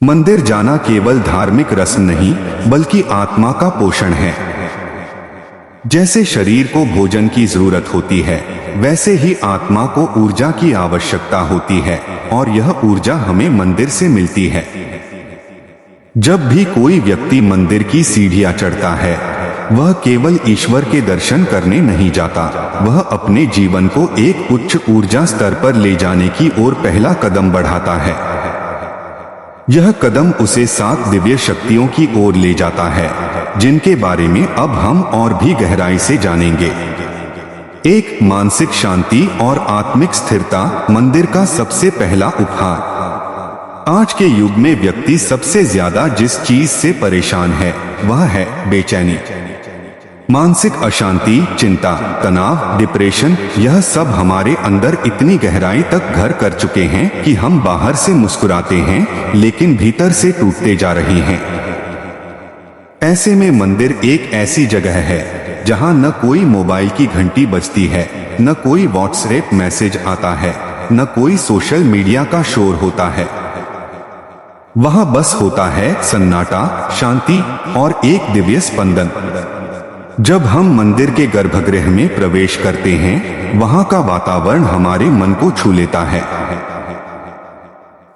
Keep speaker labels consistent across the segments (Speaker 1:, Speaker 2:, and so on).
Speaker 1: मंदिर जाना केवल धार्मिक रस्म नहीं बल्कि आत्मा का पोषण है। जैसे शरीर को भोजन की जरूरत होती है, वैसे ही आत्मा को ऊर्जा की आवश्यकता होती है और यह ऊर्जा हमें मंदिर से मिलती है। जब भी कोई व्यक्ति मंदिर की सीढ़ियां चढ़ता है, वह केवल ईश्वर के दर्शन करने नहीं जाता, वह अपने जीवन को एक उच्च ऊर्जा स्तर पर ले जाने की ओर पहला कदम बढ़ाता है। यह कदम उसे 7 दिव्य शक्तियों की ओर ले जाता है, जिनके बारे में अब हम और भी गहराई से जानेंगे। एक, मानसिक शांति और आत्मिक स्थिरता, मंदिर का सबसे पहला उपहार। आज के युग में व्यक्ति सबसे ज्यादा जिस चीज से परेशान है वह है बेचैनी। मानसिक अशांति, चिंता, तनाव, डिप्रेशन, यह सब हमारे अंदर इतनी गहराई तक घर कर चुके हैं कि हम बाहर से मुस्कुराते हैं लेकिन भीतर से टूटते जा रहे हैं। ऐसे में मंदिर एक ऐसी जगह है जहां न कोई मोबाइल की घंटी बजती है, न कोई व्हाट्सएप मैसेज आता है, न कोई सोशल मीडिया का शोर होता है। वहां बस होता है सन्नाटा, शांति और एक दिव्य स्पंदन। जब हम मंदिर के गर्भगृह में प्रवेश करते हैं, वहां का वातावरण हमारे मन को छू लेता है।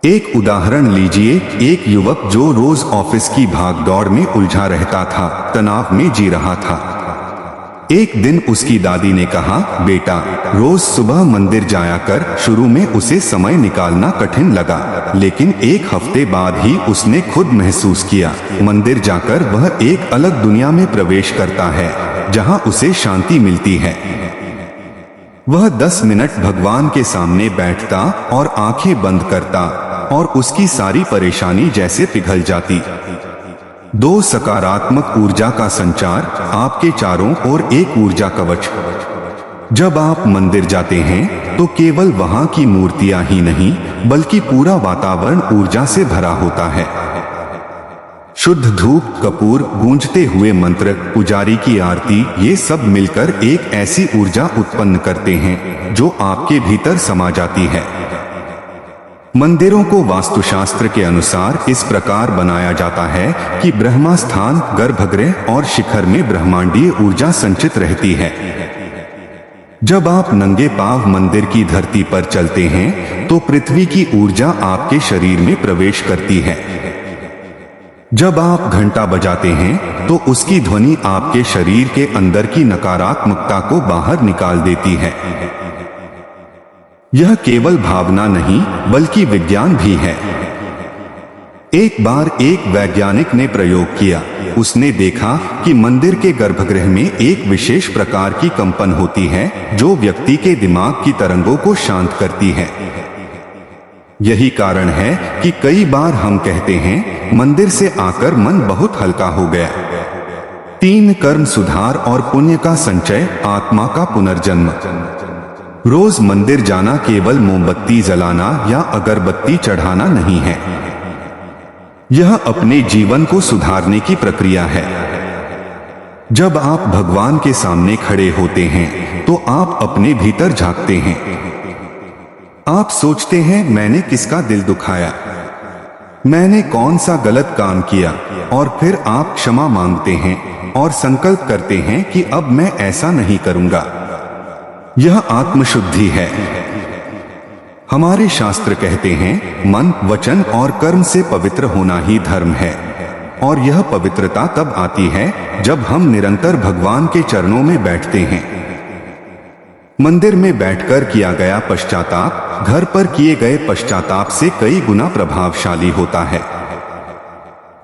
Speaker 1: एक उदाहरण लीजिए, एक युवक जो रोज ऑफिस की भागदौड़ में उलझा रहता था, तनाव में जी रहा था। एक दिन उसकी दादी ने कहा, बेटा रोज सुबह मंदिर जाया कर। शुरू में उसे समय निकालना कठिन लगा, लेकिन एक हफ्ते बाद ही उसने खुद महसूस किया, मंदिर जाकर वह एक अलग दुनिया में प्रवेश करता है जहां उसे शांति मिलती है। वह 10 मिनट भगवान के सामने बैठता और आंखें बंद करता और उसकी सारी परेशानी जैसे पिघल जाती। 2, सकारात्मक ऊर्जा का संचार, आपके चारों ओर एक ऊर्जा कवच। जब आप मंदिर जाते हैं तो केवल वहां की मूर्तियां ही नहीं बल्कि पूरा वातावरण ऊर्जा से भरा होता है। शुद्ध धूप, कपूर, गूंजते हुए मंत्र, पुजारी की आरती, ये सब मिलकर एक ऐसी ऊर्जा उत्पन्न करते हैं जो आपके भीतर समा जाती है। मंदिरों को वास्तुशास्त्र के अनुसार इस प्रकार बनाया जाता है कि ब्रह्मा स्थान, गर्भगृह और शिखर में ब्रह्मांडीय ऊर्जा संचित रहती है। जब आप नंगे पांव मंदिर की धरती पर चलते हैं तो पृथ्वी की ऊर्जा आपके शरीर में प्रवेश करती है। जब आप घंटा बजाते हैं तो उसकी ध्वनि आपके शरीर के अंदर की नकारात्मकता को बाहर निकाल देती है। यह केवल भावना नहीं बल्कि विज्ञान भी है। एक बार एक वैज्ञानिक ने प्रयोग किया। उसने देखा कि मंदिर के गर्भगृह में एक विशेष प्रकार की कंपन होती है जो व्यक्ति के दिमाग की तरंगों को शांत करती है। यही कारण है कि कई बार हम कहते हैं, मंदिर से आकर मन बहुत हल्का हो गया। 3, कर्म सुधार और पुण्य का संचय, आत्मा का पुनर्जन्म। रोज मंदिर जाना केवल मोमबत्ती जलाना या अगरबत्ती चढ़ाना नहीं है। यह अपने जीवन को सुधारने की प्रक्रिया है। जब आप भगवान के सामने खड़े होते हैं तो आप अपने भीतर झांकते हैं। आप सोचते हैं, मैंने किसका दिल दुखाया, मैंने कौन सा गलत काम किया, और फिर आप क्षमा मांगते हैं और संकल्प करते हैं कि अब मैं ऐसा नहीं करूंगा। यह आत्मशुद्धि है। हमारे शास्त्र कहते हैं, मन, वचन और कर्म से पवित्र होना ही धर्म है, और यह पवित्रता तब आती है जब हम निरंतर भगवान के चरणों में बैठते हैं। मंदिर में बैठकर किया गया पश्चाताप घर पर किए गए पश्चाताप से कई गुना प्रभावशाली होता है।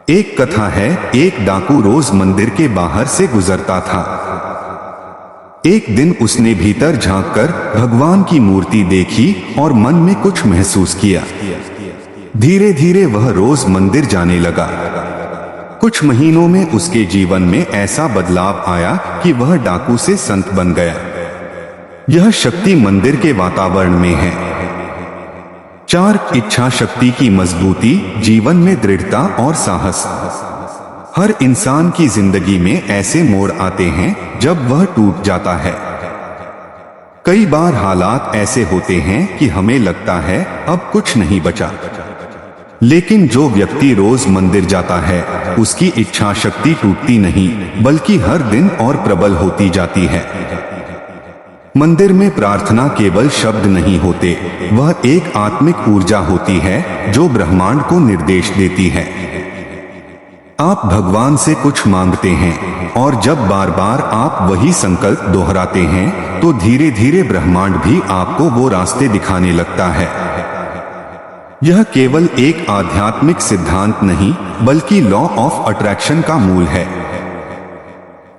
Speaker 1: एक कथा है, एक डाकू रोज मंदिर के बाहर से गुजरता था। एक दिन उसने भीतर झांककर भगवान की मूर्ति देखी और मन में कुछ महसूस किया। धीरे धीरे वह रोज मंदिर जाने लगा। कुछ महीनों में उसके जीवन में ऐसा बदलाव आया कि वह डाकू से संत बन गया। यह शक्ति मंदिर के वातावरण में है। 4, इच्छा शक्ति की मजबूती, जीवन में दृढ़ता और साहस। हर इंसान की जिंदगी में ऐसे मोड़ आते हैं जब वह टूट जाता है। कई बार हालात ऐसे होते हैं कि हमें लगता है अब कुछ नहीं बचा, लेकिन जो व्यक्ति रोज मंदिर जाता है उसकी इच्छा शक्ति टूटती नहीं बल्कि हर दिन और प्रबल होती जाती है। मंदिर में प्रार्थना केवल शब्द नहीं होते, वह एक आत्मिक ऊर्जा होती है जो ब्रह्मांड को निर्देश देती है। आप भगवान से कुछ मांगते हैं और जब बार बार आप वही संकल्प दोहराते हैं तो धीरे धीरे ब्रह्मांड भी आपको वो रास्ते दिखाने लगता है। यह केवल एक आध्यात्मिक सिद्धांत नहीं बल्कि लॉ ऑफ अट्रैक्शन का मूल है।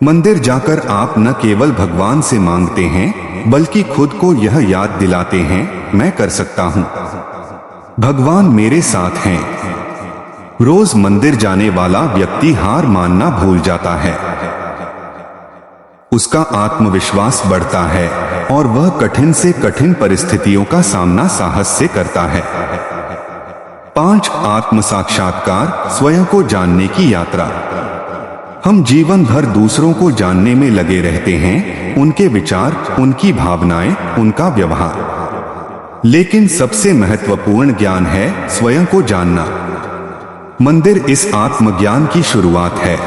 Speaker 1: मंदिर जाकर आप न केवल भगवान से मांगते हैं बल्कि खुद को यह याद दिलाते हैं, मैं कर सकता हूं, भगवान मेरे साथ हैं। रोज मंदिर जाने वाला व्यक्ति हार मानना भूल जाता है, उसका आत्मविश्वास बढ़ता है और वह कठिन से कठिन परिस्थितियों का सामना साहस से करता है। 5 आत्म साक्षात्कार, स्वयं को जानने की यात्रा। हम जीवन भर दूसरों को जानने में लगे रहते हैं, उनके विचार, उनकी भावनाएं, उनका व्यवहार। लेकिन सबसे महत्वपूर्ण ज्ञान है स्वयं को जानना। मंदिर इस आत्मज्ञान की शुरुआत है।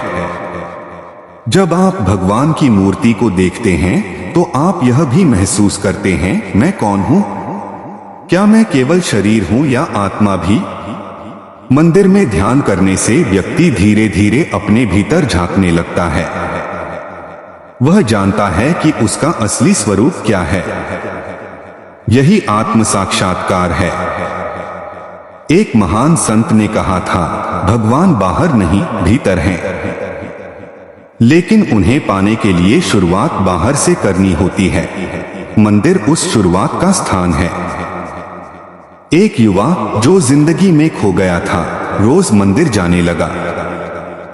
Speaker 1: जब आप भगवान की मूर्ति को देखते हैं तो आप यह भी महसूस करते हैं, मैं कौन हूं? क्या मैं केवल शरीर हूं या आत्मा भी? मंदिर में ध्यान करने से व्यक्ति धीरे धीरे अपने भीतर झांकने लगता है। वह जानता है कि उसका असली स्वरूप क्या है। यही आत्म साक्षात्कार है। एक महान संत ने कहा था, भगवान बाहर नहीं भीतर हैं। लेकिन उन्हें पाने के लिए शुरुआत बाहर से करनी होती है। मंदिर उस शुरुआत का स्थान है। एक युवा जो जिंदगी में खो गया था रोज मंदिर जाने लगा।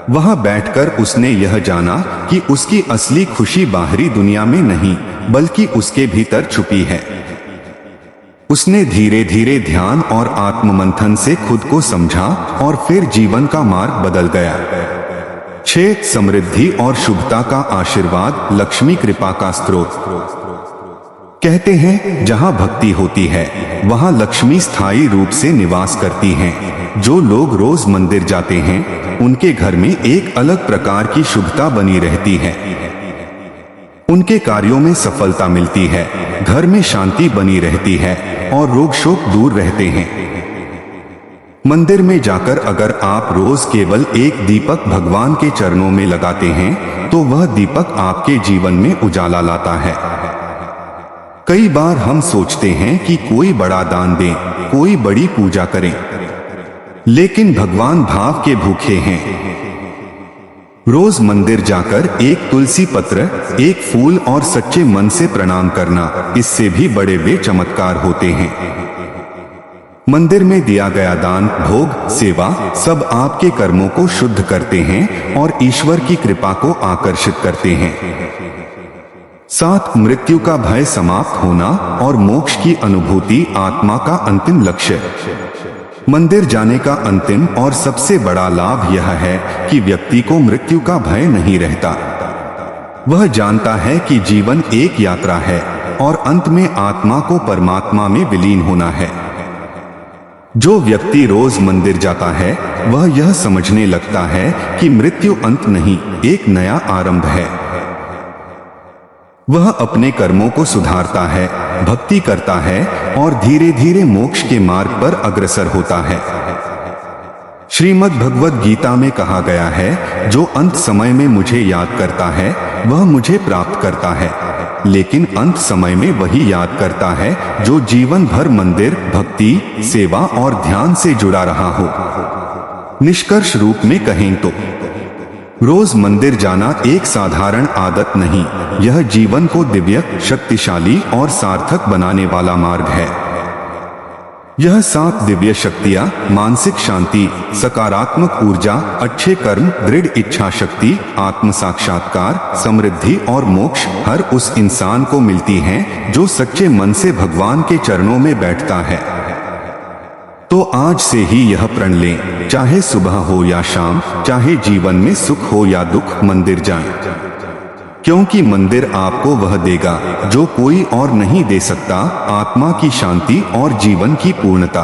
Speaker 1: वहां बैठकर उसने यह जाना कि उसकी असली खुशी बाहरी दुनिया में नहीं बल्कि उसके भीतर छुपी है। उसने धीरे धीरे ध्यान और आत्ममंथन से खुद को समझा और फिर जीवन का मार्ग बदल गया। 6 समृद्धि और शुभता का आशीर्वाद, लक्ष्मी कृपा का स्रोत। कहते हैं जहां भक्ति होती है वहां लक्ष्मी स्थायी रूप से निवास करती हैं। जो लोग रोज मंदिर जाते हैं उनके घर में एक अलग प्रकार की शुभता बनी रहती है। उनके कार्यों में सफलता मिलती है, घर में शांति बनी रहती है और रोग शोक दूर रहते हैं। मंदिर में जाकर अगर आप रोज केवल एक दीपक भगवान के चरणों में लगाते हैं तो वह दीपक आपके जीवन में उजाला लाता है। कई बार हम सोचते हैं कि कोई बड़ा दान दें, कोई बड़ी पूजा करें, लेकिन भगवान भाव के भूखे हैं। रोज मंदिर जाकर एक तुलसी पत्र, एक फूल और सच्चे मन से प्रणाम करना, इससे भी बड़े वे चमत्कार होते हैं। मंदिर में दिया गया दान, भोग, सेवा सब आपके कर्मों को शुद्ध करते हैं और ईश्वर की कृपा को आकर्षित करते हैं। 7 मृत्यु का भय समाप्त होना और मोक्ष की अनुभूति आत्मा का अंतिम लक्ष्य। मंदिर जाने का अंतिम और सबसे बड़ा लाभ यह है कि व्यक्ति को मृत्यु का भय नहीं रहता। वह जानता है कि जीवन एक यात्रा है और अंत में आत्मा को परमात्मा में विलीन होना है। जो व्यक्ति रोज मंदिर जाता है वह यह समझने लगता है कि मृत्यु अंत नहीं, एक नया आरंभ है। वह अपने कर्मों को सुधारता है, भक्ति करता है और धीरे धीरे मोक्ष के मार्ग पर अग्रसर होता है। श्रीमद् भगवद गीता में कहा गया है, जो अंत समय में मुझे याद करता है वह मुझे प्राप्त करता है, लेकिन अंत समय में वही याद करता है जो जीवन भर मंदिर, भक्ति, सेवा और ध्यान से जुड़ा रहा हो। निष्कर्ष रूप में कहें तो रोज मंदिर जाना एक साधारण आदत नहीं, यह जीवन को दिव्य, शक्तिशाली और सार्थक बनाने वाला मार्ग है। यह 7 दिव्य शक्तियां, मानसिक शांति, सकारात्मक ऊर्जा, अच्छे कर्म, दृढ़ इच्छा शक्ति, आत्म साक्षात्कार, समृद्धि और मोक्ष हर उस इंसान को मिलती हैं जो सच्चे मन से भगवान के चरणों में बैठता है। तो आज से ही यह प्रण लें, चाहे सुबह हो या शाम, चाहे जीवन में सुख हो या दुख, मंदिर जाएं। क्योंकि मंदिर आपको वह देगा जो कोई और नहीं दे सकता, आत्मा की शांति और जीवन की पूर्णता।